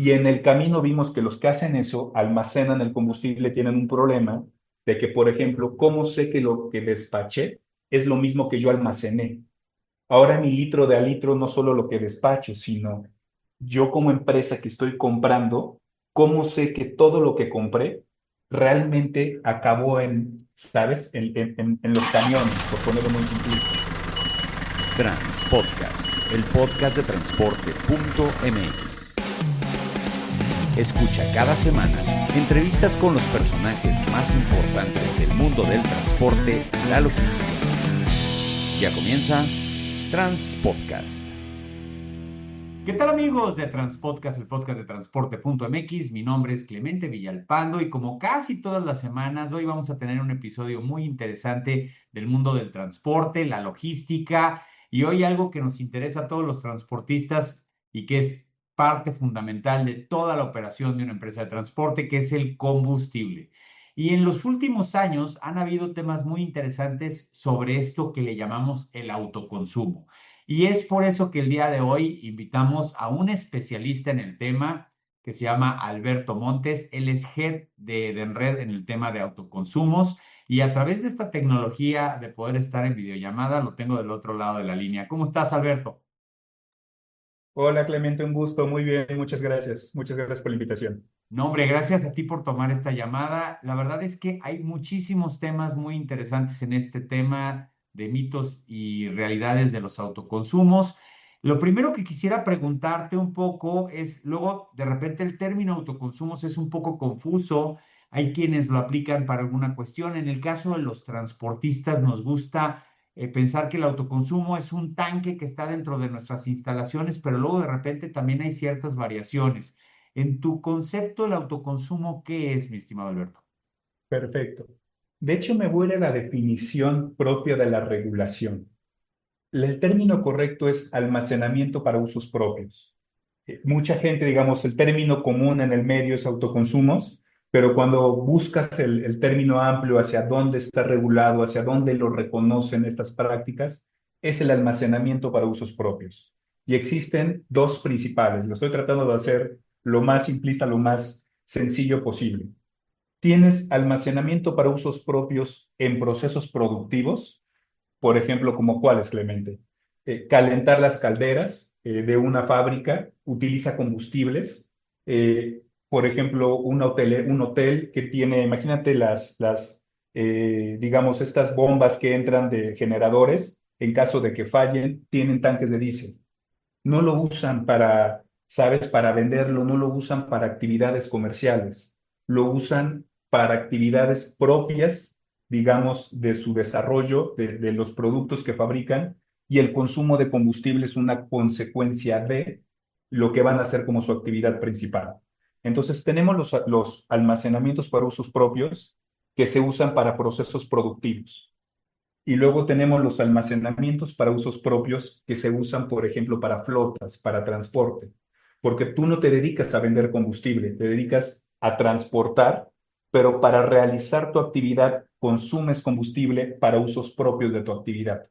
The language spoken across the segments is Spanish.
Y en el camino vimos que los que hacen eso, almacenan el combustible, tienen un problema de que, por ejemplo, ¿cómo sé que lo que despaché es lo mismo que yo almacené? Ahora mi litro de a litro no solo lo que despacho, sino yo como empresa que estoy comprando, ¿cómo sé que todo lo que compré realmente acabó en, ¿sabes? En los camiones, por ponerlo muy simplista. Transpodcast, el podcast de transporte.mx. Escucha cada semana entrevistas con los personajes más importantes del mundo del transporte y la logística. Ya comienza Transpodcast. ¿Qué tal amigos de Transpodcast, el podcast de transporte.mx? Mi nombre es Clemente Villalpando y como casi todas las semanas, hoy vamos a tener un episodio muy interesante del mundo del transporte, la logística y hoy algo que nos interesa a todos los transportistas y que es parte fundamental de toda la operación de una empresa de transporte, que es el combustible. Y en los últimos años han habido temas muy interesantes sobre esto que le llamamos el autoconsumo. Y es por eso que el día de hoy invitamos a un especialista en el tema que se llama Alberto Montes. Él es head de Denred en el tema de autoconsumos y a través de esta tecnología de poder estar en videollamada lo tengo del otro lado de la línea. ¿Cómo estás, Alberto? Hola Clemente, un gusto, muy bien, muchas gracias. Muchas gracias por la invitación. No, hombre, gracias a ti por tomar esta llamada. La verdad es que hay muchísimos temas muy interesantes en este tema de mitos y realidades de los autoconsumos. Lo primero que quisiera preguntarte un poco es, luego, de repente el término autoconsumos es un poco confuso. Hay quienes lo aplican para alguna cuestión. En el caso de los transportistas, nos gusta pensar que el autoconsumo es un tanque que está dentro de nuestras instalaciones, pero luego de repente también hay ciertas variaciones. En tu concepto, el autoconsumo, ¿qué es, mi estimado Alberto? Perfecto. De hecho, me voy a la definición propia de la regulación. El término correcto es almacenamiento para usos propios. Mucha gente, digamos, el término común en el medio es autoconsumos, pero cuando buscas el término amplio hacia dónde está regulado, hacia dónde lo reconocen estas prácticas, es el almacenamiento para usos propios. Y existen dos principales. Lo estoy tratando de hacer lo más simplista, lo más sencillo posible. Tienes almacenamiento para usos propios en procesos productivos, por ejemplo, como cuáles, Clemente. Calentar las calderas de una fábrica, utiliza combustibles. Por ejemplo, un hotel que tiene, imagínate digamos, estas bombas que entran de generadores, en caso de que fallen, tienen tanques de diésel. No lo usan para, ¿sabes?, para venderlo, no lo usan para actividades comerciales, lo usan para actividades propias, digamos, de su desarrollo, de los productos que fabrican, y el consumo de combustible es una consecuencia de lo que van a hacer como su actividad principal. Entonces, tenemos los almacenamientos para usos propios que se usan para procesos productivos. Y luego tenemos los almacenamientos para usos propios que se usan, por ejemplo, para flotas, para transporte, porque tú no te dedicas a vender combustible, te dedicas a transportar, pero para realizar tu actividad consumes combustible para usos propios de tu actividad.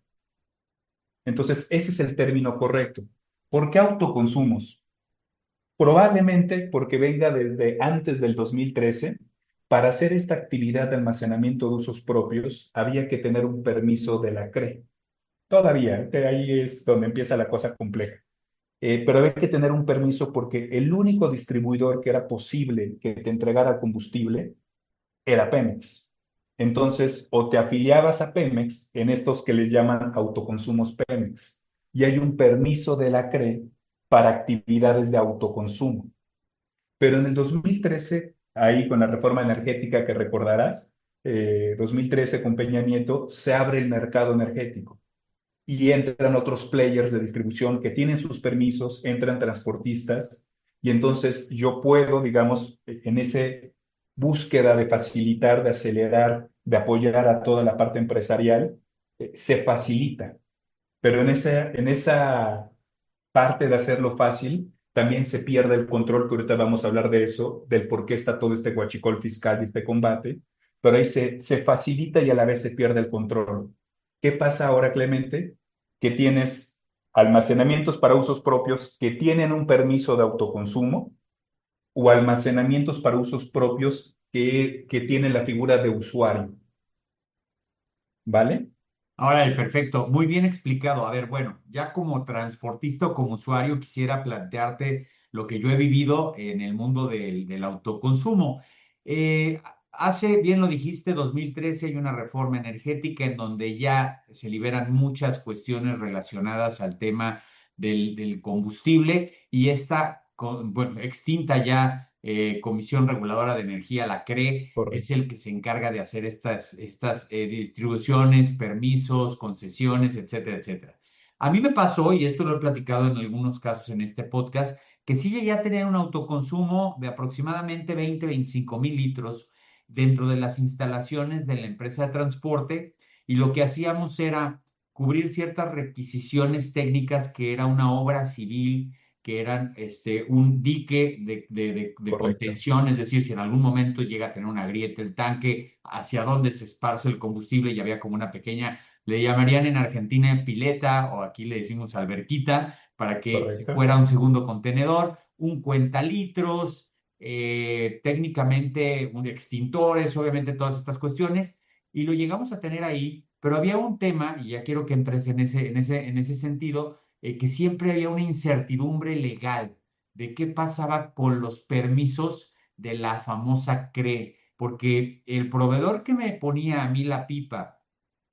Entonces, ese es el término correcto. ¿Por qué autoconsumos? Probablemente porque venga desde antes del 2013. Para hacer esta actividad de almacenamiento de usos propios, había que tener un permiso de la CRE. Todavía, que ahí es donde empieza la cosa compleja. Pero había que tener un permiso porque el único distribuidor que era posible que te entregara combustible era Pemex. Entonces, o te afiliabas a Pemex, en estos que les llaman autoconsumos Pemex, y hay un permiso de la CRE para actividades de autoconsumo. Pero en el 2013, ahí con la reforma energética que recordarás, 2013 con Peña Nieto, se abre el mercado energético y entran otros players de distribución que tienen sus permisos, entran transportistas y entonces yo puedo, digamos, en ese búsqueda de facilitar, de acelerar, de apoyar a toda la parte empresarial, se facilita. Pero en esa parte de hacerlo fácil, también se pierde el control, que ahorita vamos a hablar de eso, del por qué está todo este guachicol fiscal y este combate, pero ahí se facilita y a la vez se pierde el control. ¿Qué pasa ahora, Clemente? Que tienes almacenamientos para usos propios que tienen un permiso de autoconsumo, o almacenamientos para usos propios que tiene la figura de usuario, ¿vale? Ahora, perfecto, muy bien explicado. A ver, bueno, ya como transportista o como usuario quisiera plantearte lo que yo he vivido en el mundo del autoconsumo. Bien lo dijiste, 2013 hay una reforma energética en donde ya se liberan muchas cuestiones relacionadas al tema del combustible y esta, bueno, extinta ya Comisión Reguladora de Energía, la CRE, es Correcto, el que se encarga de hacer estas distribuciones, permisos, concesiones, etcétera, etcétera. A mí me pasó, y esto lo he platicado en algunos casos en este podcast, que sí llegué a tener un autoconsumo de aproximadamente 20-25 mil litros dentro de las instalaciones de la empresa de transporte, y lo que hacíamos era cubrir ciertas requisiciones técnicas que era una obra civil, que eran un dique de correcto, contención, es decir, si en algún momento llega a tener una grieta el tanque, hacia dónde se esparce el combustible, y había como una pequeña, le llamarían en Argentina pileta, o aquí le decimos alberquita, para que se correcto. fuera un segundo contenedor, un cuentalitros, técnicamente un extintores, obviamente todas estas cuestiones, y lo llegamos a tener ahí, pero había un tema, y ya quiero que entres en ese sentido, que siempre había una incertidumbre legal de qué pasaba con los permisos de la famosa CRE, porque el proveedor que me ponía a mí la pipa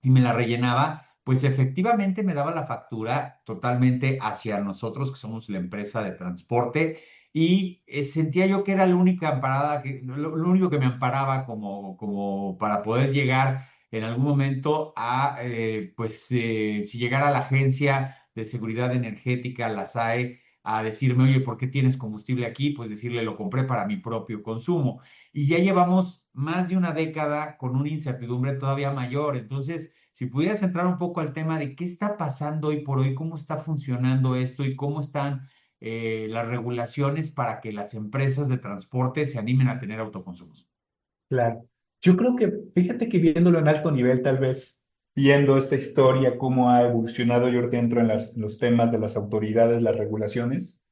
y me la rellenaba, pues efectivamente me daba la factura totalmente hacia nosotros, que somos la empresa de transporte, y sentía yo que era la única amparada, lo único que me amparaba como para poder llegar en algún momento si llegara a la agencia de seguridad energética, la SAE, a decirme, oye, ¿por qué tienes combustible aquí? Pues decirle, lo compré para mi propio consumo. Y ya llevamos más de una década con una incertidumbre todavía mayor. Entonces, si pudieras entrar un poco al tema de qué está pasando hoy por hoy, cómo está funcionando esto y cómo están las regulaciones para que las empresas de transporte se animen a tener autoconsumos. Claro. Yo creo que, fíjate que viéndolo en alto nivel, tal vez viendo esta historia, cómo ha evolucionado yo dentro en los temas de las autoridades, las regulaciones,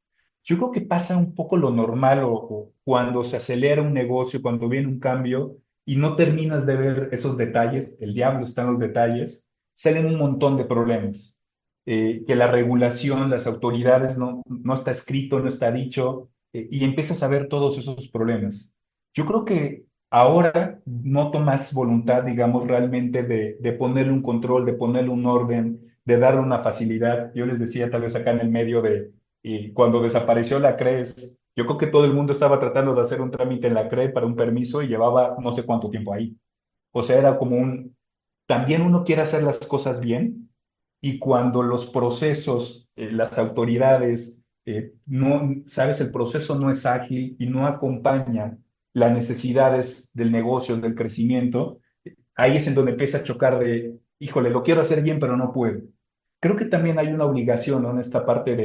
yo creo que pasa un poco lo normal o cuando se acelera un negocio, cuando viene un cambio y no terminas de ver esos detalles, el diablo está en los detalles, salen un montón de problemas. Que la regulación, las autoridades no está escrito, no está dicho, y empiezas a ver todos esos problemas. Yo creo que ahora noto más voluntad, digamos, realmente de ponerle un control, de ponerle un orden, de darle una facilidad. Yo les decía tal vez acá en el medio y cuando desapareció la CRES, yo creo que todo el mundo estaba tratando de hacer un trámite en la CRE para un permiso y llevaba no sé cuánto tiempo ahí. O sea, era como también uno quiere hacer las cosas bien y cuando los procesos, las autoridades, no, sabes, el proceso no es ágil y no acompaña las necesidades del negocio, del crecimiento, ahí es en donde empieza a chocar híjole, lo quiero hacer bien, pero no puedo. Creo que también hay una obligación, ¿no? En esta parte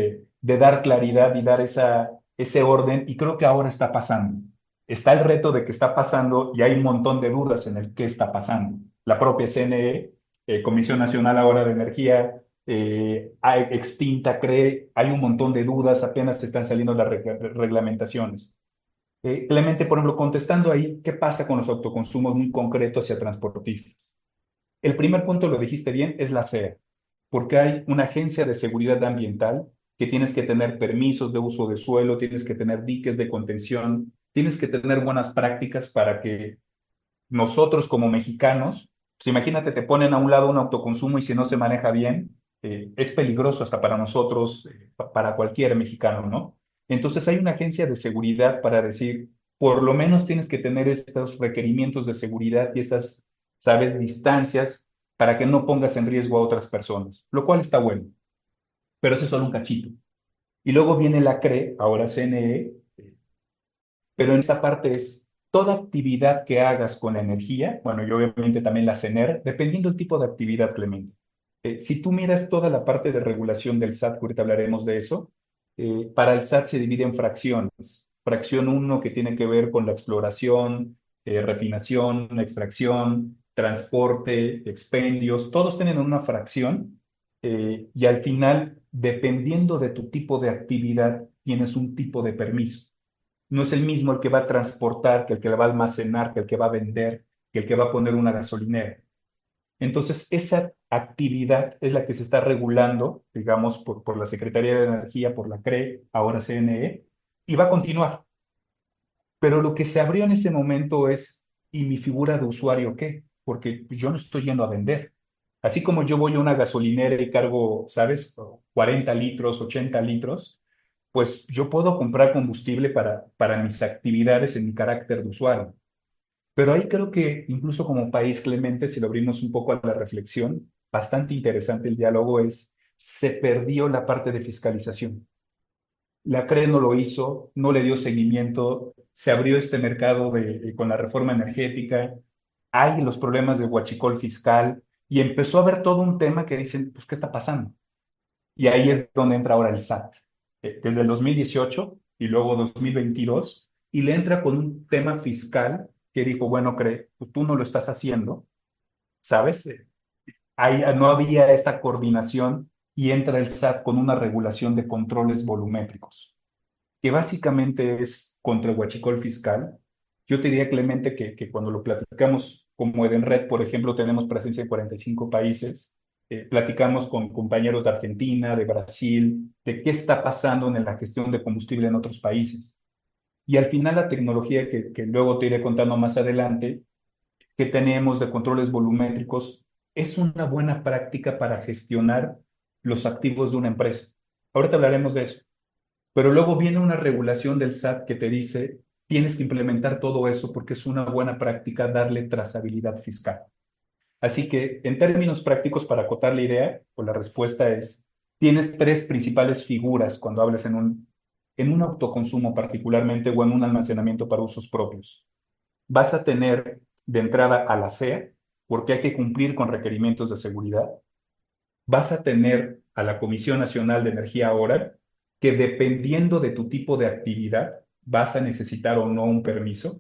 de dar claridad y dar ese orden, y creo que ahora está pasando. Está el reto de que está pasando y hay un montón de dudas en el qué está pasando. La propia CNE, Comisión Nacional ahora de Energía, extinta, hay un montón de dudas, apenas están saliendo las reglamentaciones. Clemente, por ejemplo, contestando ahí, ¿qué pasa con los autoconsumos muy concretos hacia transportistas? El primer punto, lo dijiste bien, es la SEA, porque hay una agencia de seguridad ambiental que tienes que tener permisos de uso de suelo, tienes que tener diques de contención, tienes que tener buenas prácticas para que nosotros como mexicanos, pues imagínate, te ponen a un lado un autoconsumo y si no se maneja bien, es peligroso hasta para nosotros, para cualquier mexicano, ¿no? Entonces hay una agencia de seguridad para decir, por lo menos tienes que tener estos requerimientos de seguridad y estas, sabes, distancias para que no pongas en riesgo a otras personas, lo cual está bueno, pero ese es solo un cachito. Y luego viene la CRE, ahora CNE, pero en esta parte es toda actividad que hagas con la energía, bueno, y obviamente también la CENER, dependiendo del tipo de actividad, Clemente. Si tú miras toda la parte de regulación del SAT, que ahorita hablaremos de eso, para el SAT se divide en fracciones. Fracción uno que tiene que ver con la exploración, refinación, extracción, transporte, expendios, todos tienen una fracción y al final, dependiendo de tu tipo de actividad, tienes un tipo de permiso. no es el mismo el que va a transportar, que el que va a almacenar, que el que va a vender, que el que va a poner una gasolinera. Entonces, esa actividad es la que se está regulando, digamos, por la Secretaría de Energía, por la CRE, ahora CNE, y va a continuar. Pero lo que se abrió en ese momento es, ¿y mi figura de usuario qué? Porque yo no estoy yendo a vender. Así como yo voy a una gasolinera y cargo, ¿sabes? 40 litros, 80 litros, pues yo puedo comprar combustible para mis actividades en mi carácter de usuario. Pero ahí creo que incluso como país, Clemente, si lo abrimos un poco a la reflexión, bastante interesante el diálogo es, se perdió la parte de fiscalización. La CRE no lo hizo, no le dio seguimiento, se abrió este mercado con la reforma energética, hay los problemas de huachicol fiscal y empezó a haber todo un tema que dicen, pues, ¿qué está pasando? Y ahí es donde entra ahora el SAT, desde el 2018 y luego 2022, y le entra con un tema fiscal que dijo, bueno, CRE, pues tú no lo estás haciendo, ¿sabes? No había esta coordinación y entra el SAT con una regulación de controles volumétricos que básicamente es contra el huachicol fiscal. Yo te diría, Clemente, que cuando lo platicamos como Edenred, por ejemplo, tenemos presencia en 45 países, platicamos con compañeros de Argentina, de Brasil, de qué está pasando en la gestión de combustible en otros países. Y al final la tecnología que luego te iré contando más adelante, que tenemos de controles volumétricos, es una buena práctica para gestionar los activos de una empresa. Ahorita hablaremos de eso. Pero luego viene una regulación del SAT que te dice, tienes que implementar todo eso porque es una buena práctica darle trazabilidad fiscal. Así que en términos prácticos, para acotar la idea, pues la respuesta es, tienes tres principales figuras cuando hablas en un autoconsumo particularmente o en un almacenamiento para usos propios. Vas a tener de entrada a la SEA, porque hay que cumplir con requerimientos de seguridad. Vas a tener a la Comisión Nacional de Energía ahora, que dependiendo de tu tipo de actividad, vas a necesitar o no un permiso.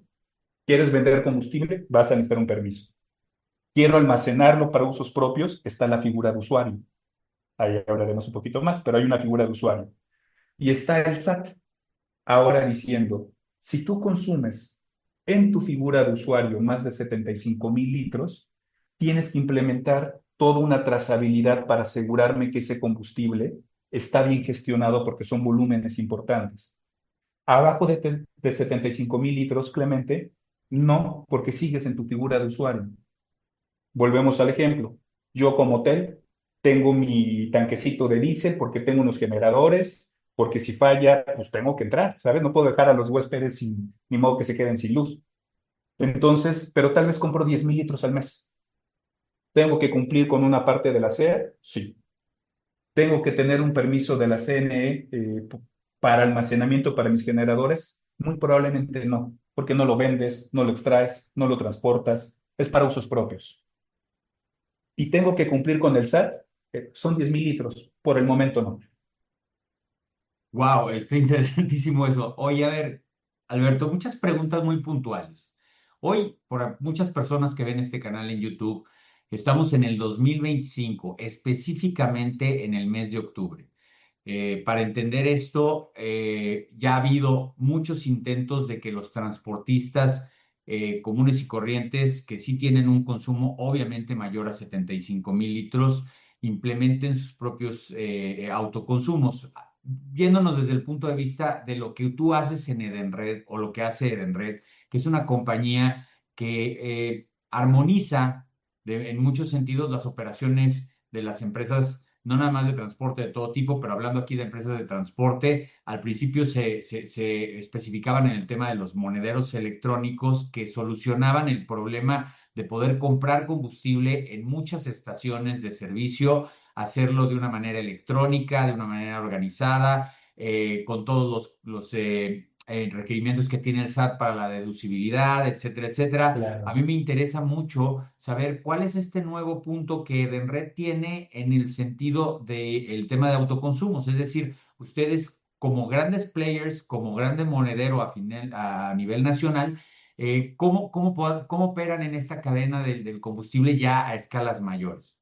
¿Quieres vender combustible? Vas a necesitar un permiso. Quiero almacenarlo para usos propios, está la figura de usuario. Ahí hablaremos un poquito más, pero hay una figura de usuario. Y está el SAT ahora diciendo, si tú consumes en tu figura de usuario más de 75,000 litros, tienes que implementar toda una trazabilidad para asegurarme que ese combustible está bien gestionado porque son volúmenes importantes. Abajo de 75,000 litros, Clemente, no, porque sigues en tu figura de usuario. Volvemos al ejemplo. Yo como hotel tengo mi tanquecito de diésel porque tengo unos generadores, porque si falla, pues tengo que entrar, ¿sabes? No puedo dejar a los huéspedes sin, ni modo que se queden sin luz. Entonces, pero tal vez compro 10,000 litros al mes. ¿Tengo que cumplir con una parte de la SEA? Sí. ¿Tengo que tener un permiso de la CNE para almacenamiento para mis generadores? Muy probablemente no, porque no lo vendes, no lo extraes, no lo transportas, es para usos propios. Y tengo que cumplir con el SAT, son 10,000 litros, por el momento no. Wow, está interesantísimo eso. Oye, a ver, Alberto, muchas preguntas muy puntuales. Hoy, por muchas personas que ven este canal en YouTube, estamos en el 2025, específicamente en el mes de octubre. Para entender esto, ya ha habido muchos intentos de que los transportistas comunes y corrientes, que sí tienen un consumo obviamente mayor a 75,000 litros, implementen sus propios autoconsumos. Viéndonos desde el punto de vista de lo que tú haces en Edenred o lo que hace Edenred, que es una compañía que armoniza en muchos sentidos las operaciones de las empresas, no nada más de transporte de todo tipo, pero hablando aquí de empresas de transporte, al principio se especificaban en el tema de los monederos electrónicos que solucionaban el problema de poder comprar combustible en muchas estaciones de servicio, hacerlo de una manera electrónica, de una manera organizada, con todos los requerimientos que tiene el SAT para la deducibilidad, etcétera, etcétera. A Claro. mí me interesa mucho saber cuál es este nuevo punto que Edenred tiene en el sentido del tema de autoconsumos, es decir, ustedes como grandes players, como grande monedero a nivel nacional, ¿cómo operan en esta cadena del combustible ya a escalas mayores?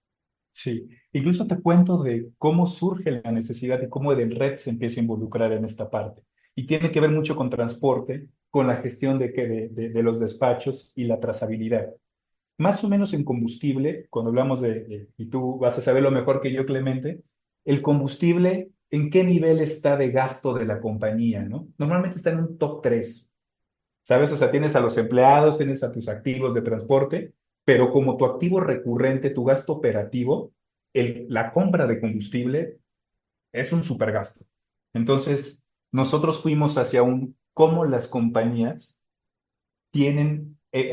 Sí, incluso te cuento de cómo surge la necesidad y cómo Edenred se empieza a involucrar en esta parte. y tiene que ver mucho con transporte, con la gestión de los despachos y la trazabilidad. Más o menos en combustible, cuando hablamos y tú vas a saberlo mejor que yo, Clemente, el combustible, ¿en qué nivel está de gasto de la compañía, no? Normalmente está en un top 3, ¿sabes? O sea, tienes a los empleados, tienes a tus activos de transporte, pero como tu activo recurrente, tu gasto operativo, la compra de combustible es un supergasto. Entonces, nosotros fuimos hacia cómo las compañías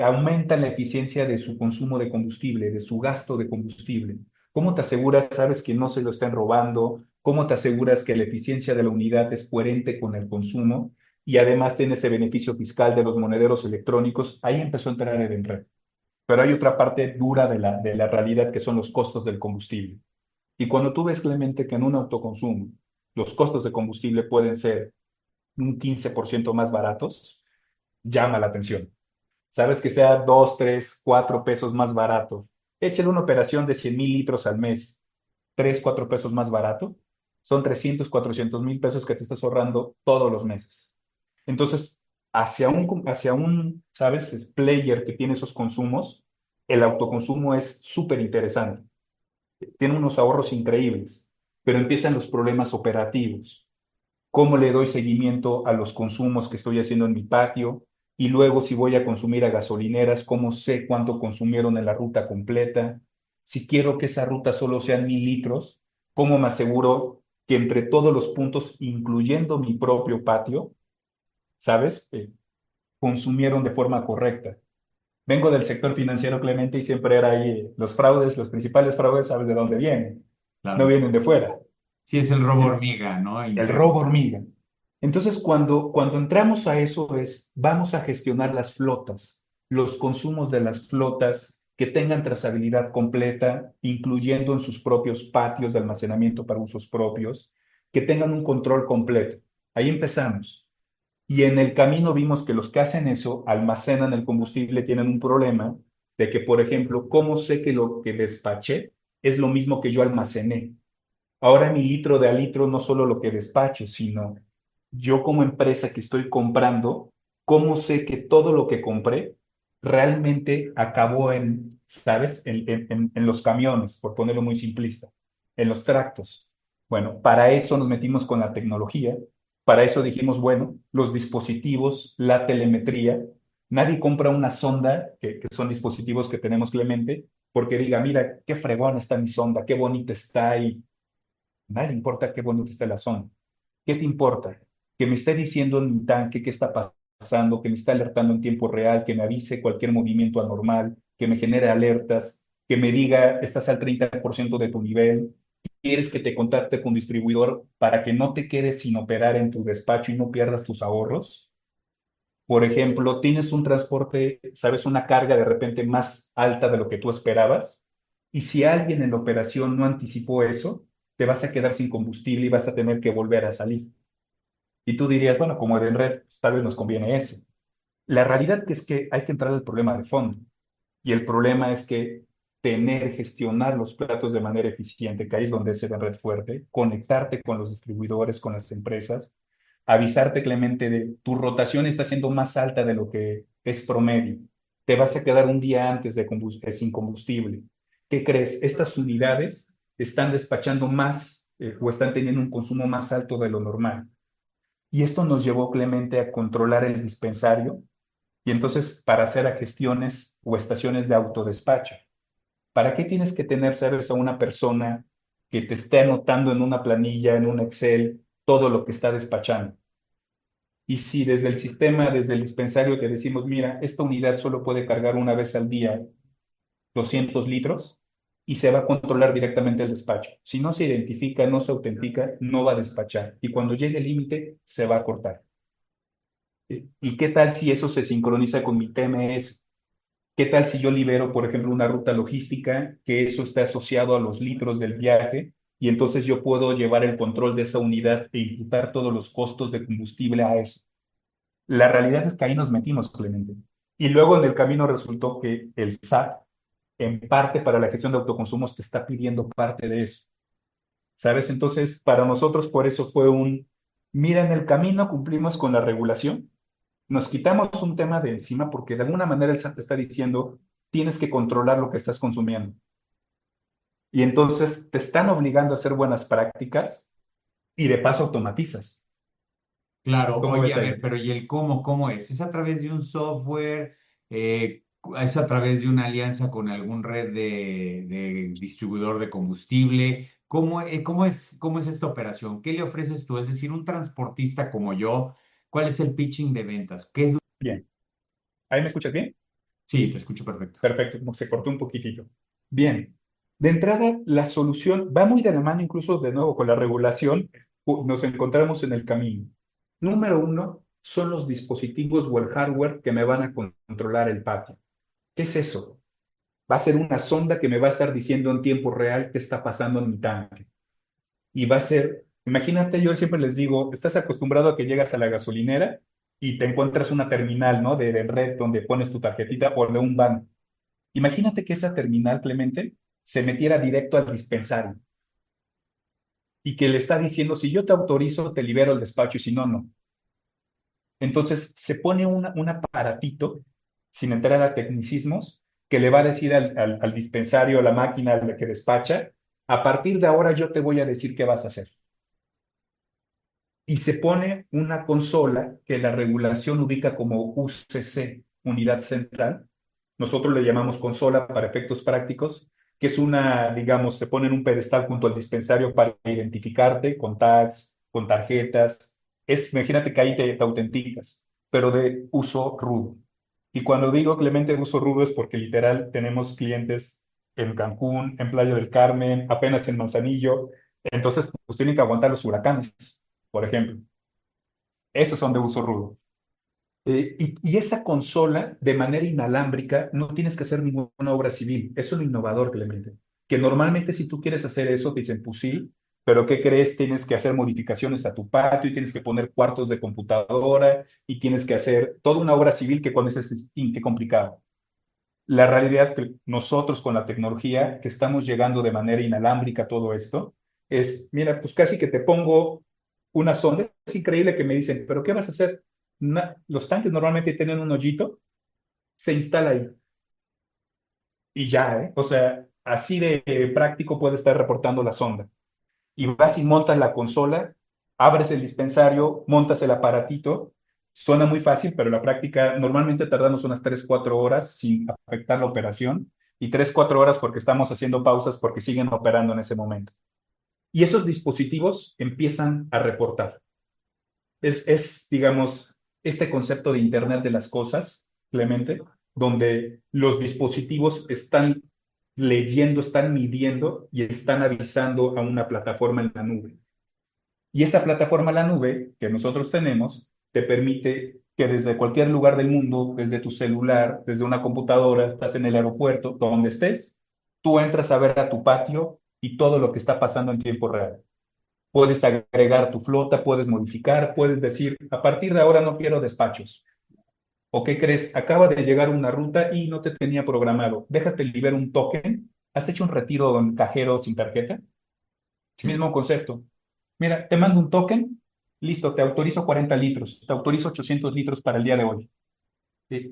aumentan la eficiencia de su consumo de combustible, de su gasto de combustible. ¿Cómo te aseguras, sabes, que no se lo están robando? ¿Cómo te aseguras que la eficiencia de la unidad es coherente con el consumo? Y además tiene ese beneficio fiscal de los monederos electrónicos. Ahí empezó a entrar el Edenred. Pero hay otra parte dura de la realidad que son los costos del combustible. Y cuando tú ves, Clemente, que en un autoconsumo los costos de combustible pueden ser un 15% más baratos, llama la atención. Sabes que sea 2, 3, 4 pesos más barato. Échale una operación de 100,000 litros al mes, 3, 4 pesos más barato. Son 300, 400,000 pesos que te estás ahorrando todos los meses. Entonces, ¿sabes? Player que tiene esos consumos, el autoconsumo es súper interesante. Tiene unos ahorros increíbles, pero empiezan los problemas operativos. ¿Cómo le doy seguimiento a los consumos que estoy haciendo en mi patio? Y luego, si voy a consumir a gasolineras, ¿cómo sé cuánto consumieron en la ruta completa? Si quiero que esa ruta solo sean 1,000 litros, ¿cómo me aseguro que entre todos los puntos, incluyendo mi propio patio, ¿sabes? Consumieron de forma correcta. Vengo del sector financiero, Clemente, y siempre era ahí los fraudes, los principales fraudes, ¿sabes de dónde vienen? No Claro. vienen de fuera. Sí, es el robo hormiga, ¿no? El Interno. robo hormiga. Entonces, cuando entramos a eso vamos a gestionar las flotas, los consumos de las flotas que tengan trazabilidad completa, incluyendo en sus propios patios de almacenamiento para usos propios, que tengan un control completo. Ahí empezamos. Y en el camino vimos que los que hacen eso, almacenan el combustible, tienen un problema de que, por ejemplo, ¿cómo sé que lo que despaché es lo mismo que yo almacené? Ahora mi litro de a litro no solo lo que despacho, sino yo como empresa que estoy comprando, ¿cómo sé que todo lo que compré realmente acabó ¿sabes? En los camiones, por ponerlo muy simplista, en los tractos. Bueno, para eso nos metimos con la tecnología, para eso dijimos, bueno, los dispositivos, la telemetría, nadie compra una sonda, que son dispositivos que tenemos, Clemente, porque diga, mira, qué fregón está mi sonda, qué bonita está y nadie importa qué bonito esté la zona. ¿Qué te importa? Que me esté diciendo en mi tanque qué está pasando, que me está alertando en tiempo real, que me avise cualquier movimiento anormal, que me genere alertas, que me diga, estás al 30% de tu nivel, quieres que te contacte con distribuidor para que no te quedes sin operar en tu despacho y no pierdas tus ahorros. Por ejemplo, tienes un transporte, sabes, una carga de repente más alta de lo que tú esperabas, y si alguien en la operación no anticipó eso, te vas a quedar sin combustible y vas a tener que volver a salir. Y tú dirías, bueno, como Edenred, pues, tal vez nos conviene eso. La realidad que es que hay que entrar al problema de fondo. Y el problema es que gestionar los platos de manera eficiente, que ahí es donde es Edenred fuerte, conectarte con los distribuidores, con las empresas, avisarte, Clemente, de tu rotación está siendo más alta de lo que es promedio. Te vas a quedar un día antes sin combustible. ¿Qué crees? Estas unidades están despachando más o están teniendo un consumo más alto de lo normal. Y esto nos llevó, Clemente, a controlar el dispensario y entonces para hacer a gestiones o estaciones de autodespacho. ¿Para qué tienes que tener, sabes, a una persona que te esté anotando en una planilla, en un Excel, todo lo que está despachando? Y si desde el sistema, desde el dispensario te decimos, mira, esta unidad solo puede cargar una vez al día 200 litros y se va a controlar directamente el despacho. Si no se identifica, no se autentica, no va a despachar. Y cuando llegue el límite, se va a cortar. ¿Y qué tal si eso se sincroniza con mi TMS? ¿Qué tal si yo libero, por ejemplo, una ruta logística, que eso está asociado a los litros del viaje, y entonces yo puedo llevar el control de esa unidad e imputar todos los costos de combustible a eso? La realidad es que ahí nos metimos, Clemente. Y luego en el camino resultó que el SAT, en parte para la gestión de autoconsumos, te está pidiendo parte de eso. ¿Sabes? Entonces, para nosotros, por eso fue Mira, en el camino cumplimos con la regulación, nos quitamos un tema de encima porque de alguna manera el SAT te está diciendo, tienes que controlar lo que estás consumiendo. Y entonces te están obligando a hacer buenas prácticas y de paso automatizas. Claro, ¿Cómo oye, ves a ver, ahí? pero ¿y el cómo es? ¿Es a través de un software? ¿Es a través de una alianza con algún red de distribuidor de combustible? ¿Cómo es esta operación? ¿Qué le ofreces tú? Es decir, un transportista como yo, ¿cuál es el pitching de ventas? Bien. ¿Ahí me escuchas bien? Sí, te escucho perfecto. Perfecto, como se cortó un poquitito. Bien. De entrada, la solución va muy de la mano incluso de nuevo con la regulación. Nos encontramos en el camino. Número uno son los dispositivos o el hardware que me van a controlar el patio. ¿Qué es eso? Va a ser una sonda que me va a estar diciendo en tiempo real qué está pasando en mi tanque. Y va a ser, imagínate, yo siempre les digo, estás acostumbrado a que llegas a la gasolinera y te encuentras una terminal, ¿no? De red donde pones tu tarjetita o de un banco. Imagínate que esa terminal, Clemente, se metiera directo al dispensario y que le está diciendo, si yo te autorizo, te libero el despacho y si no, no. Entonces se pone un aparatito, sin entrar a tecnicismos, que le va a decir al dispensario, a la máquina a la que despacha, a partir de ahora yo te voy a decir qué vas a hacer. Y se pone una consola que la regulación ubica como UCC, Unidad Central. Nosotros le llamamos consola para efectos prácticos, que es una, digamos, se pone en un pedestal junto al dispensario para identificarte con tags, con tarjetas. Imagínate que ahí te autenticas, pero de uso rudo. Y cuando digo Clemente de uso rudo es porque literal tenemos clientes en Cancún, en Playa del Carmen, apenas en Manzanillo. Entonces, pues tienen que aguantar los huracanes, por ejemplo. Esos son de uso rudo. Y esa consola, de manera inalámbrica, no tienes que hacer ninguna obra civil. Eso es lo innovador, Clemente. Que normalmente si tú quieres hacer eso, te dicen, pues sí, pero ¿qué crees? Tienes que hacer modificaciones a tu patio y tienes que poner cuartos de computadora y tienes que hacer toda una obra civil que con eso es qué complicado. La realidad es que nosotros con la tecnología que estamos llegando de manera inalámbrica a todo esto, es, mira, pues casi que te pongo una sonda. Es increíble que me dicen, pero ¿qué vas a hacer? Los tanques normalmente tienen un hoyito, se instala ahí y ya, ¿eh? O sea, así de práctico puede estar reportando la sonda. Y vas y montas la consola, abres el dispensario, montas el aparatito. Suena muy fácil, pero en la práctica normalmente tardamos unas 3 4 horas sin afectar la operación y 3 4 horas porque estamos haciendo pausas porque siguen operando en ese momento. Y esos dispositivos empiezan a reportar. Digamos, este concepto de Internet de las cosas, Clemente, donde los dispositivos están leyendo, están midiendo y están avisando a una plataforma en la nube. Y esa plataforma en la nube que nosotros tenemos te permite que desde cualquier lugar del mundo, desde tu celular, desde una computadora, estás en el aeropuerto, donde estés, tú entras a ver a tu patio y todo lo que está pasando en tiempo real. Puedes agregar tu flota, puedes modificar, puedes decir, a partir de ahora no quiero despachos. ¿O qué crees? Acaba de llegar una ruta y no te tenía programado. Déjate liberar un token. ¿Has hecho un retiro en cajero sin tarjeta? Sí. Mismo concepto. Mira, te mando un token, listo, te autorizo 40 litros, te autorizo 800 litros para el día de hoy.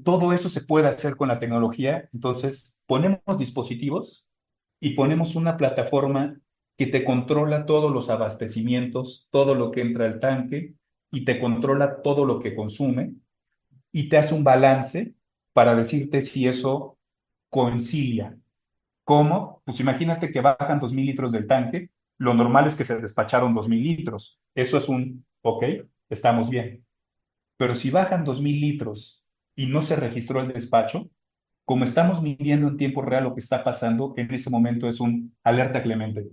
Todo eso se puede hacer con la tecnología. Entonces, ponemos dispositivos y ponemos una plataforma que te controla todos los abastecimientos, todo lo que entra al tanque y te controla todo lo que consume y te hace un balance para decirte si eso coincidia. ¿Cómo? Pues imagínate que bajan 2.000 litros del tanque. Lo normal es que se despacharon 2.000 litros. Eso es ok, estamos bien. Pero si bajan 2.000 litros y no se registró el despacho, como estamos midiendo en tiempo real lo que está pasando, en ese momento es un alerta Clemente.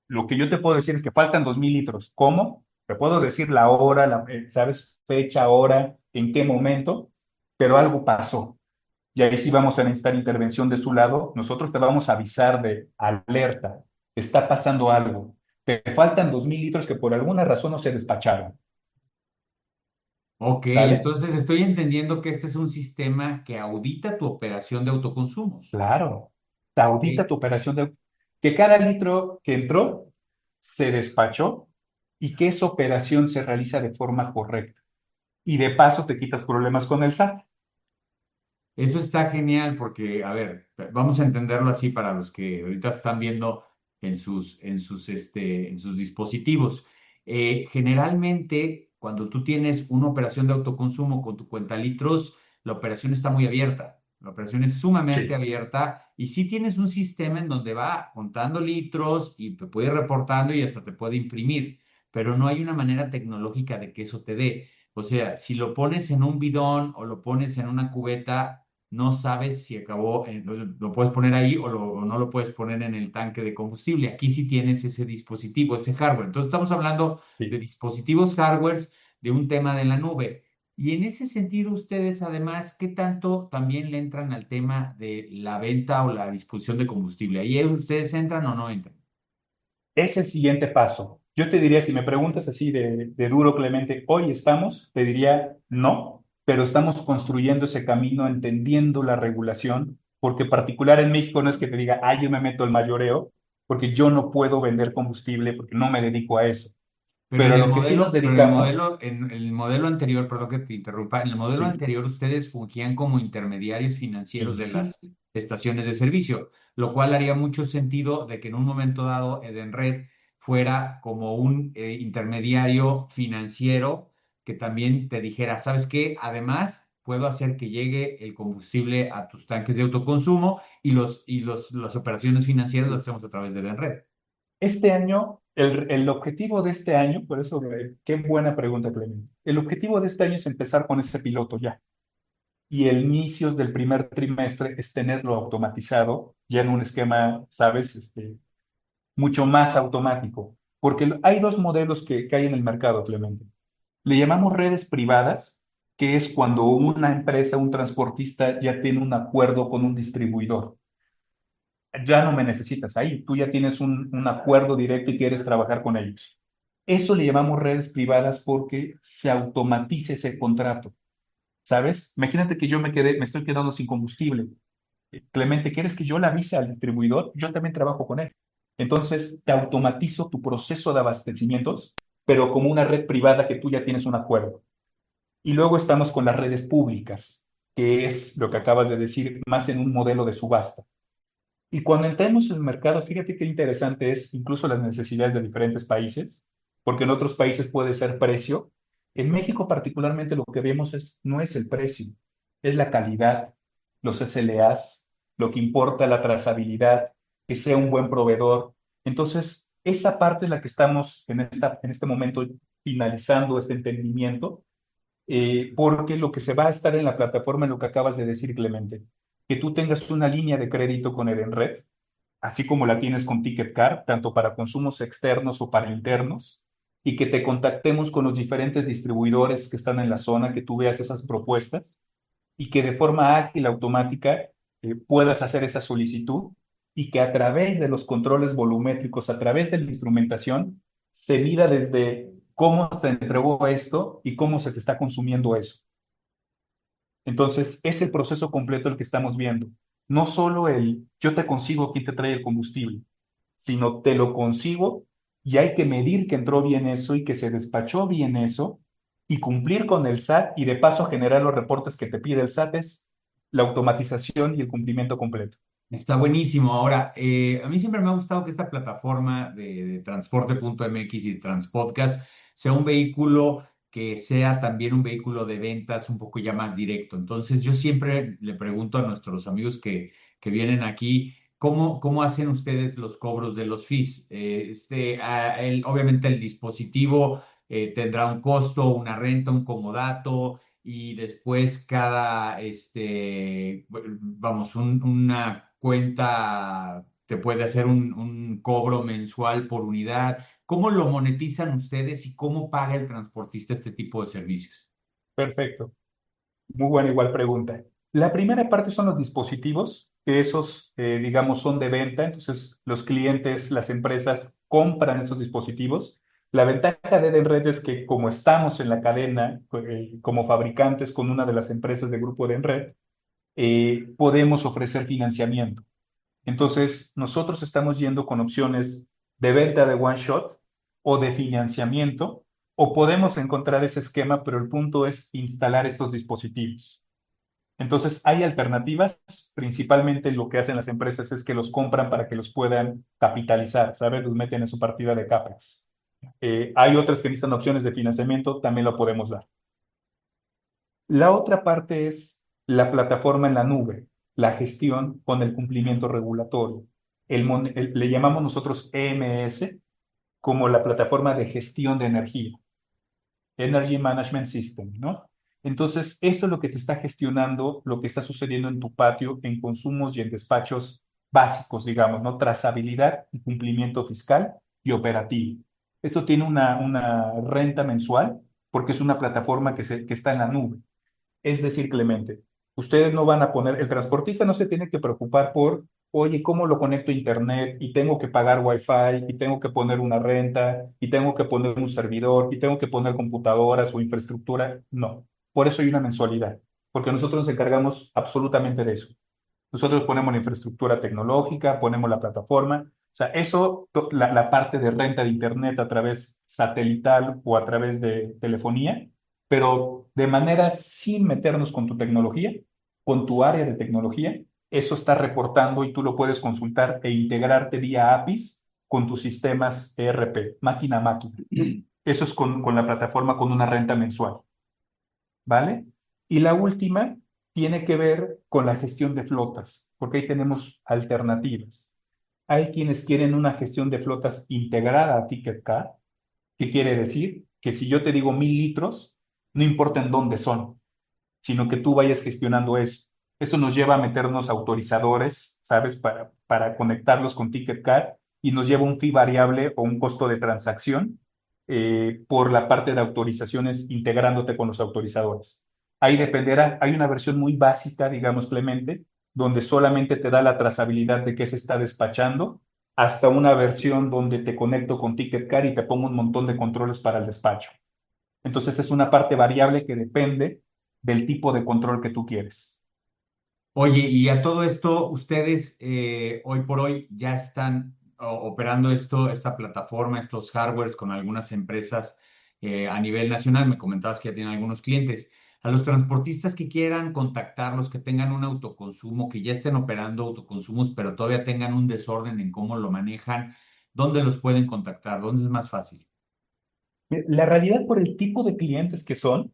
Lo que yo te puedo decir es que faltan 2.000 litros. ¿Cómo? Te puedo decir la hora, ¿sabes? Fecha, hora, en qué momento, pero algo pasó. Y ahí sí vamos a necesitar intervención de su lado. Nosotros te vamos a avisar de alerta, está pasando algo. Te faltan 2.000 litros que por alguna razón no se despacharon. Ok, ¿Sale? entonces estoy entendiendo que este es un sistema que audita tu operación de autoconsumos. Claro. Te Ok. audita tu operación de que cada litro que entró se despachó y que esa operación se realiza de forma correcta. Y de paso te quitas problemas con el SAT. Eso está genial porque, a ver, vamos a entenderlo así para los que ahorita están viendo en sus dispositivos. Generalmente, cuando tú tienes una operación de autoconsumo con tu cuenta litros, la operación está muy abierta. La operación es sumamente Sí. abierta y sí tienes un sistema en donde va contando litros y te puede ir reportando y hasta te puede imprimir, pero no hay una manera tecnológica de que eso te dé. O sea, si lo pones en un bidón o lo pones en una cubeta, no sabes si acabó, lo puedes poner ahí o no lo puedes poner en el tanque de combustible. Aquí sí tienes ese dispositivo, ese hardware. Entonces estamos hablando de Sí. dispositivos hardware, de un tema de la nube. Y en ese sentido, ustedes además, ¿qué tanto también le entran al tema de la venta o la disposición de combustible? ¿Ahí ustedes entran o no entran? Es el siguiente paso. Yo te diría, si me preguntas así de duro, Clemente, hoy estamos, te diría no, pero estamos construyendo ese camino, entendiendo la regulación, porque particular en México no es que te diga, ah, yo me meto el mayoreo, porque yo no puedo vender combustible, porque no me dedico a eso. Pero Pero en a el lo que sí nos modelo, pero en el modelo, dedicamos, en el modelo anterior, perdón que te interrumpa, en el modelo sí, anterior ustedes fungían como intermediarios financieros y de sí, las estaciones de servicio, lo cual haría mucho sentido de que en un momento dado Edenred fuera como un intermediario financiero que también te dijera, ¿sabes qué? Además, puedo hacer que llegue el combustible a tus tanques de autoconsumo y las operaciones financieras las sí. hacemos a través de Edenred. Este año, el objetivo de este año, por eso, qué buena pregunta, Clemente. El objetivo de este año es empezar con ese piloto ya. Y el inicios del primer trimestre es tenerlo automatizado, ya en un esquema, ¿sabes? Mucho más automático. Porque hay dos modelos que hay en el mercado, Clemente. Le llamamos redes privadas, que es cuando una empresa, un transportista ya tiene un acuerdo con un distribuidor. Ya no me necesitas ahí, tú ya tienes un acuerdo directo y quieres trabajar con ellos. Eso le llamamos redes privadas porque se automatiza ese contrato, ¿sabes? Imagínate que yo me estoy quedando sin combustible. Clemente, ¿quieres que yo le avise al distribuidor? Yo también trabajo con él. Entonces, te automatizo tu proceso de abastecimientos, pero como una red privada que tú ya tienes un acuerdo. Y luego estamos con las redes públicas, que es lo que acabas de decir, más en un modelo de subasta. Y cuando entremos en el mercado, fíjate qué interesante es incluso las necesidades de diferentes países, porque en otros países puede ser precio. En México particularmente lo que vemos no es el precio, es la calidad, los SLAs, lo que importa la trazabilidad, que sea un buen proveedor. Entonces, esa parte es la que estamos en este momento finalizando este entendimiento, porque lo que se va a estar en la plataforma es lo que acabas de decir, Clemente, que tú tengas una línea de crédito con Edenred, así como la tienes con Ticketcard, tanto para consumos externos o para internos, y que te contactemos con los diferentes distribuidores que están en la zona, que tú veas esas propuestas y que de forma ágil, automática, puedas hacer esa solicitud y que a través de los controles volumétricos, a través de la instrumentación, se mida desde cómo se entregó esto y cómo se te está consumiendo eso. Entonces, es el proceso completo el que estamos viendo. No solo el yo te consigo quién te trae el combustible, sino te lo consigo y hay que medir que entró bien eso y que se despachó bien eso y cumplir con el SAT y de paso generar los reportes que te pide el SAT es la automatización y el cumplimiento completo. Está buenísimo. Ahora, a mí siempre me ha gustado que esta plataforma de transporte.mx y Transpodcast sea un vehículo que sea también un vehículo de ventas un poco ya más directo. Entonces, yo siempre le pregunto a nuestros amigos que vienen aquí, ¿cómo hacen ustedes los cobros de los fees? Obviamente el dispositivo tendrá un costo, una renta, un comodato y después vamos, una cuenta te puede hacer un cobro mensual por unidad. ¿Cómo lo monetizan ustedes y cómo paga el transportista este tipo de servicios? Perfecto. Muy buena igual pregunta. La primera parte son los dispositivos, que esos, digamos, son de venta, entonces los clientes, las empresas compran esos dispositivos. La ventaja de Edenred es que como estamos en la cadena, como fabricantes con una de las empresas del grupo Edenred, podemos ofrecer financiamiento. Entonces, nosotros estamos yendo con opciones de venta de one shot, o de financiamiento, o podemos encontrar ese esquema, pero el punto es instalar estos dispositivos. Entonces, hay alternativas, principalmente lo que hacen las empresas es que los compran para que los puedan capitalizar, ¿sabes? Los meten en su partida de CAPEX. Hay otras que necesitan opciones de financiamiento, también lo podemos dar. La otra parte es la plataforma en la nube, la gestión con el cumplimiento regulatorio. Le llamamos nosotros EMS como la plataforma de gestión de energía, Energy Management System, ¿no? Entonces, eso es lo que te está gestionando, lo que está sucediendo en tu patio, en consumos y en despachos básicos, digamos, ¿no? Trazabilidad y cumplimiento fiscal y operativo. Esto tiene una renta mensual porque es una plataforma que está en la nube. Es decir, Clemente, ustedes no van a poner, el transportista no se tiene que preocupar por, oye, ¿cómo lo conecto a internet? Y tengo que pagar wifi, y tengo que poner una renta, y tengo que poner un servidor, y tengo que poner computadoras o infraestructura. No, por eso hay una mensualidad, porque nosotros nos encargamos absolutamente de eso. Nosotros ponemos la infraestructura tecnológica, ponemos la plataforma, o sea, eso, la parte de renta de internet a través satelital o a través de telefonía, pero de manera sin meternos con tu tecnología, con tu área de tecnología, eso está reportando y tú lo puedes consultar e integrarte vía APIs con tus sistemas ERP, máquina a máquina. Eso es con la plataforma con una renta mensual, ¿vale? Y la última tiene que ver con la gestión de flotas, porque ahí tenemos alternativas. Hay quienes quieren una gestión de flotas integrada a TicketCard. ¿Qué quiere decir? Que si yo te digo 1,000 litros, no importa en dónde son, sino que tú vayas gestionando eso. Eso nos lleva a meternos autorizadores, ¿sabes? Para conectarlos con TicketCard y nos lleva un fee variable o un costo de transacción por la parte de autorizaciones integrándote con los autorizadores. Ahí dependerá, hay una versión muy básica, digamos, Clemente, donde solamente te da la trazabilidad de qué se está despachando, hasta una versión donde te conecto con TicketCard y te pongo un montón de controles para el despacho. Entonces es una parte variable que depende del tipo de control que tú quieres. Oye, y a todo esto, ustedes hoy por hoy ya están operando esta plataforma, estos hardwares con algunas empresas a nivel nacional. Me comentabas que ya tienen algunos clientes. A los transportistas que quieran contactarlos, que tengan un autoconsumo, que ya estén operando autoconsumos, pero todavía tengan un desorden en cómo lo manejan, ¿dónde los pueden contactar? ¿Dónde es más fácil? La realidad por el tipo de clientes que son,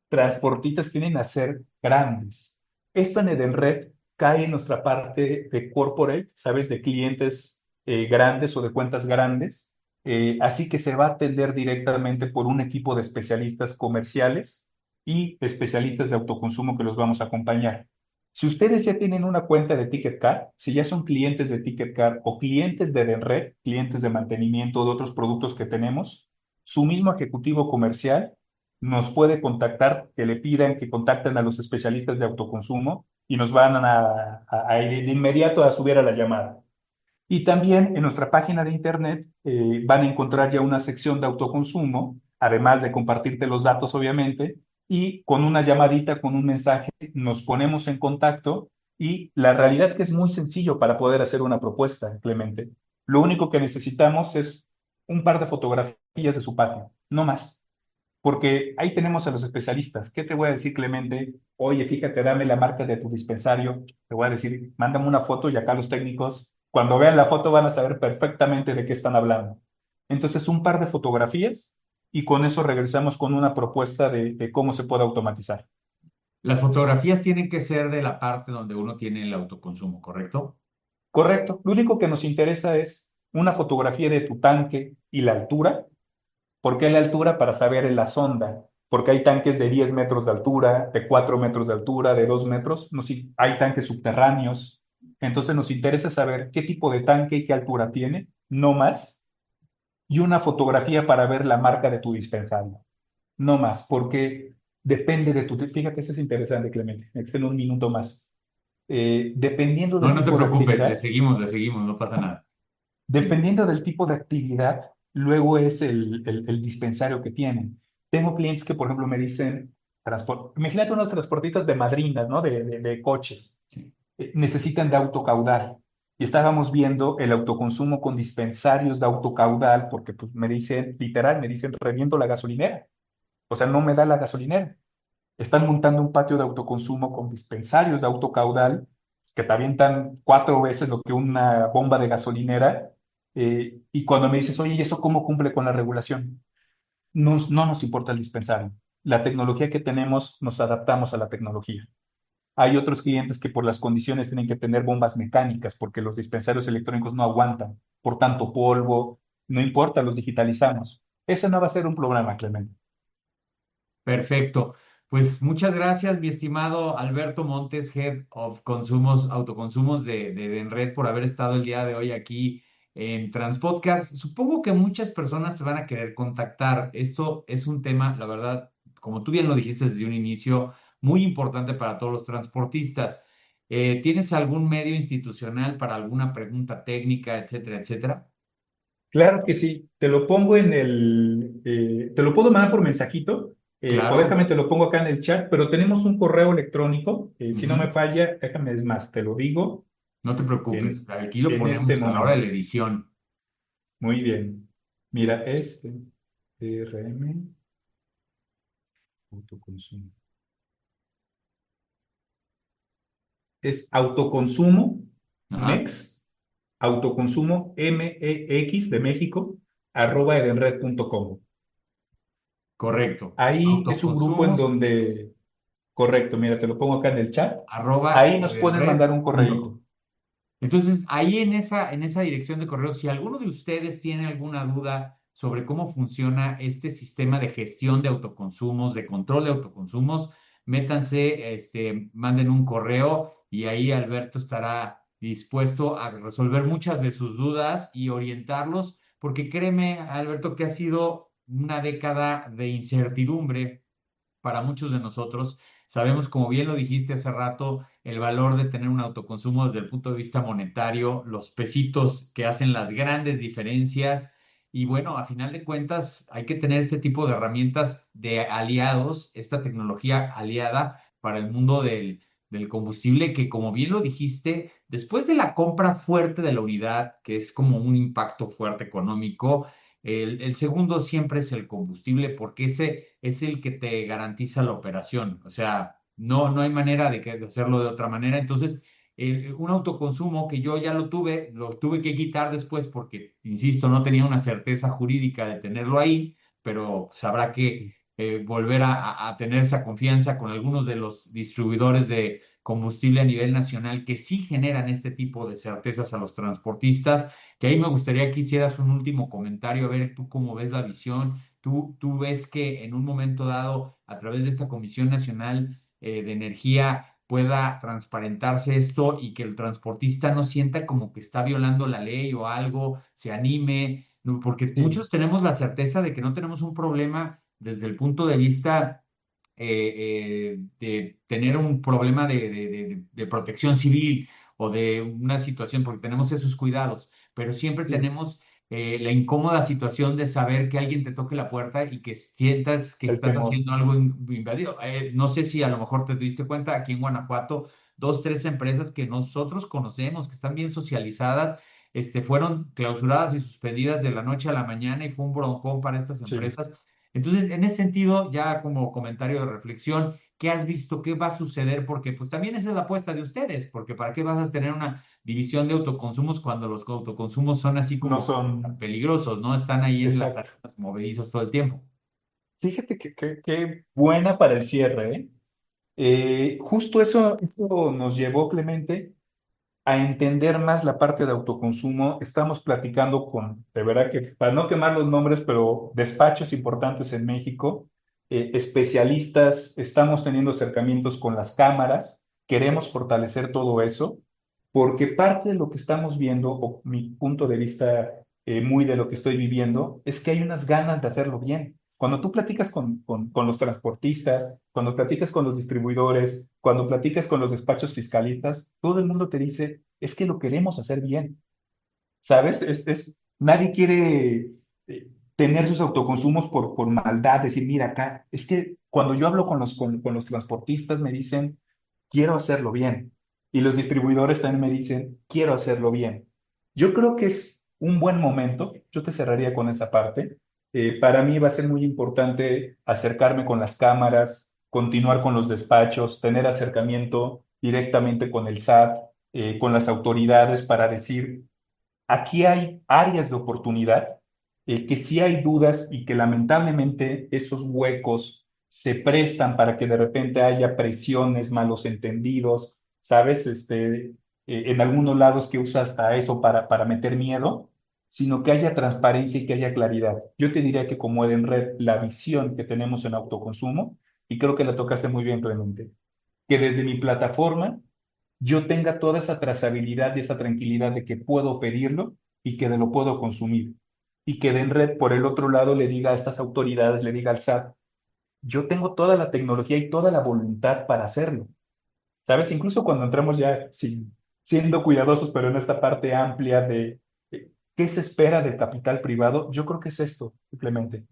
transportistas tienen a ser grandes. Esto en Edenred cae en nuestra parte de corporate, ¿sabes? De clientes grandes o de cuentas grandes. Así que se va a atender directamente por un equipo de especialistas comerciales y especialistas de autoconsumo que los vamos a acompañar. Si ustedes ya tienen una cuenta de TicketCard, si ya son clientes de TicketCard o clientes de Edenred, clientes de mantenimiento de otros productos que tenemos, su mismo ejecutivo comercial nos puede contactar, que le pidan que contacten a los especialistas de autoconsumo y nos van a ir de inmediato a subir a la llamada. Y también en nuestra página de internet van a encontrar ya una sección de autoconsumo, además de compartirte los datos, obviamente, y con una llamadita, con un mensaje, nos ponemos en contacto y la realidad es que es muy sencillo para poder hacer una propuesta, Clemente. Lo único que necesitamos es un par de fotografías de su patio, no más. Porque ahí tenemos a los especialistas. ¿Qué te voy a decir, Clemente? Oye, fíjate, dame la marca de tu dispensario. Te voy a decir, mándame una foto y acá los técnicos, cuando vean la foto, van a saber perfectamente de qué están hablando. Entonces, un par de fotografías y con eso regresamos con una propuesta de cómo se puede automatizar. Las fotografías tienen que ser de la parte donde uno tiene el autoconsumo, ¿correcto? Correcto. Lo único que nos interesa es una fotografía de tu tanque y la altura. ¿Por qué la altura? Para saber en la sonda, porque hay tanques de 10 metros de altura, de 4 metros de altura, de 2 metros, hay tanques subterráneos. Entonces nos interesa saber qué tipo de tanque y qué altura tiene, no más, y una fotografía para ver la marca de tu dispensario, no más, porque depende de tu... Fíjate, eso es interesante, Clemente, me extiendo un minuto más. Dependiendo No, del no te tipo de preocupes, actividad, le seguimos, no pasa nada. dependiendo del tipo de actividad, luego es el dispensario que tienen. Tengo clientes que, por ejemplo, me dicen, imagínate unos transportistas de madrinas, ¿no? De coches. Sí. Necesitan de autocaudal. y estábamos viendo el autoconsumo con dispensarios de autocaudal, porque pues, me dicen, literal, me dicen, reviento la gasolinera. O sea, no me da la gasolinera. Están montando un patio de autoconsumo con dispensarios de autocaudal que te avientan 4 veces lo que una bomba de gasolinera. Y cuando me dices, oye, ¿y eso cómo cumple con la regulación? No nos importa el dispensario. La tecnología que tenemos, nos adaptamos a la tecnología. Hay otros clientes que por las condiciones tienen que tener bombas mecánicas porque los dispensarios electrónicos no aguantan. Por tanto, polvo, no importa, los digitalizamos. Ese no va a ser un problema, Clemente. Perfecto. Pues muchas gracias, mi estimado Alberto Montes, Head of Consumos, Autoconsumos de Denred, por haber estado el día de hoy aquí en Transpodcast. Supongo que muchas personas te van a querer contactar. Esto es un tema, la verdad, como tú bien lo dijiste desde un inicio, muy importante para todos los transportistas. ¿Tienes algún medio institucional para alguna pregunta técnica, etcétera, etcétera? Claro que sí, te lo pongo te lo puedo mandar por mensajito, o Claro. déjame, te lo pongo acá en el chat, pero tenemos un correo electrónico, si no me Ujú. falla, déjame, es más, te lo digo No te preocupes, en, aquí lo en este ponemos a la hora de momento. la edición. Muy bien. Mira, DRM, autoconsumo. Es autoconsumo, Ajá. MEX, autoconsumo, MEX de México, @edenred.com. Correcto. Ahí es un grupo en Autoconsumos mix, donde, correcto, mira, te lo pongo acá en el chat. arroba Ahí nos pueden mandar un edenred.com. correíto. Entonces, ahí en esa dirección de correo, si alguno de ustedes tiene alguna duda sobre cómo funciona este sistema de gestión de autoconsumos, de control de autoconsumos, métanse, manden un correo y ahí Alberto estará dispuesto a resolver muchas de sus dudas y orientarlos, porque créeme, Alberto, que ha sido una década de incertidumbre para muchos de nosotros. Sabemos, como bien lo dijiste hace rato, el valor de tener un autoconsumo desde el punto de vista monetario, los pesitos que hacen las grandes diferencias. Y bueno, a final de cuentas, hay que tener este tipo de herramientas de aliados, esta tecnología aliada para el mundo del combustible, que como bien lo dijiste, después de la compra fuerte de la unidad, que es como un impacto fuerte económico, el segundo siempre es el combustible porque ese es el que te garantiza la operación. O sea, no hay manera de hacerlo de otra manera. Entonces, un autoconsumo que yo ya lo tuve que quitar después porque, insisto, no tenía una certeza jurídica de tenerlo ahí, pero sabrá que Sí, volver a tener esa confianza con algunos de los distribuidores de combustible a nivel nacional que sí generan este tipo de certezas a los transportistas, que ahí me gustaría que hicieras un último comentario, a ver tú cómo ves la visión. Tú ves que en un momento dado, a través de esta Comisión Nacional de Energía, pueda transparentarse esto y que el transportista no sienta como que está violando la ley o algo, se anime, ¿no? Porque sí, muchos tenemos la certeza de que no tenemos un problema desde el punto de vista de tener un problema de protección civil o de una situación, porque tenemos esos cuidados, pero siempre sí, tenemos la incómoda situación de saber que alguien te toque la puerta y que sientas que el estás temor. haciendo algo invadido. No sé si a lo mejor te diste cuenta, aquí en Guanajuato, dos, tres empresas que nosotros conocemos, que están bien socializadas, fueron clausuradas y suspendidas de la noche a la mañana y fue un broncón para estas Sí. empresas. Entonces, en ese sentido, ya como comentario de reflexión, ¿qué has visto? ¿Qué va a suceder? Porque pues también esa es la apuesta de ustedes, porque ¿para qué vas a tener una división de autoconsumos cuando los autoconsumos son así No como tan son, peligrosos, ¿no? Están ahí en las exacto. arenas movedizas todo el tiempo. Fíjate qué buena para el cierre, ¿eh? Justo eso nos llevó, Clemente, a entender más la parte de autoconsumo. Estamos platicando con, de verdad que, para no quemar los nombres, pero despachos importantes en México, especialistas, estamos teniendo acercamientos con las cámaras, queremos fortalecer todo eso, porque parte de lo que estamos viendo, o mi punto de vista muy de lo que estoy viviendo, es que hay unas ganas de hacerlo bien. Cuando tú platicas con los transportistas, cuando platicas con los distribuidores, cuando platicas con los despachos fiscalistas, todo el mundo te dice, es que lo queremos hacer bien, ¿sabes? Nadie quiere tener sus autoconsumos por maldad, decir, mira acá, es que cuando yo hablo con los transportistas me dicen, quiero hacerlo bien. y los distribuidores también me dicen, quiero hacerlo bien. Yo creo que es un buen momento, yo te cerraría con esa parte. Para mí va a ser muy importante acercarme con las cámaras, continuar con los despachos, tener acercamiento directamente con el SAT, con las autoridades para decir, aquí hay áreas de oportunidad, que sí hay dudas y que lamentablemente esos huecos se prestan para que de repente haya presiones, malos entendidos, ¿sabes? En algunos lados que usa hasta eso para meter miedo, sino que haya transparencia y que haya claridad. Yo te diría que como Edenred, la visión que tenemos en autoconsumo, y creo que la tocaste muy bien, Clemente, que desde mi plataforma yo tenga toda esa trazabilidad y esa tranquilidad de que puedo pedirlo y que de lo puedo consumir. Y que Denred, por el otro lado, le diga a estas autoridades, le diga al SAT, yo tengo toda la tecnología y toda la voluntad para hacerlo. ¿Sabes? Incluso cuando entramos ya siendo cuidadosos, pero en esta parte amplia de qué se espera del capital privado, yo creo que es esto, simplemente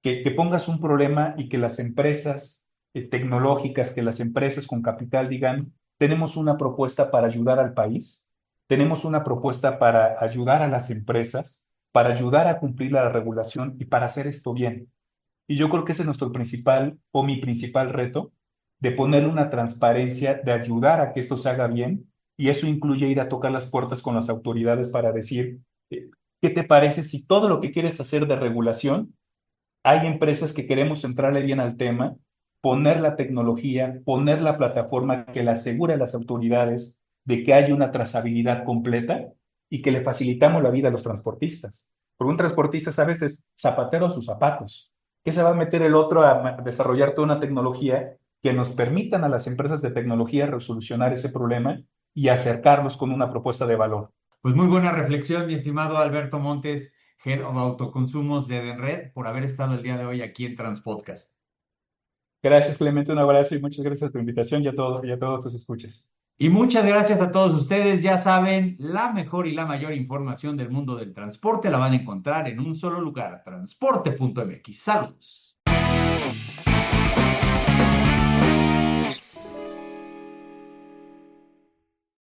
que pongas un problema y que las empresas tecnológicas, que las empresas con capital digan, tenemos una propuesta para ayudar al país, tenemos una propuesta para ayudar a las empresas, para ayudar a cumplir la regulación y para hacer esto bien. Y yo creo que ese es nuestro principal o mi principal reto, de poner una transparencia, de ayudar a que esto se haga bien, y eso incluye ir a tocar las puertas con las autoridades para decir, ¿qué te parece si todo lo que quieres hacer de regulación hay empresas que queremos centrarle bien al tema, poner la tecnología, poner la plataforma que le asegure a las autoridades de que haya una trazabilidad completa y que le facilitamos la vida a los transportistas? Porque un transportista, ¿sabes? Es zapatero a sus zapatos. ¿Qué se va a meter el otro a desarrollar toda una tecnología que nos permitan a las empresas de tecnología resolucionar ese problema y acercarlos con una propuesta de valor? Pues muy buena reflexión, mi estimado Alberto Montes, Head of Autoconsumos de Edenred, por haber estado el día de hoy aquí en Transpodcast. Gracias, Clemente, un abrazo y muchas gracias por tu invitación y a todos tus escuchas. Y muchas gracias a todos ustedes. Ya saben, la mejor y la mayor información del mundo del transporte la van a encontrar en un solo lugar, transporte.mx. Saludos.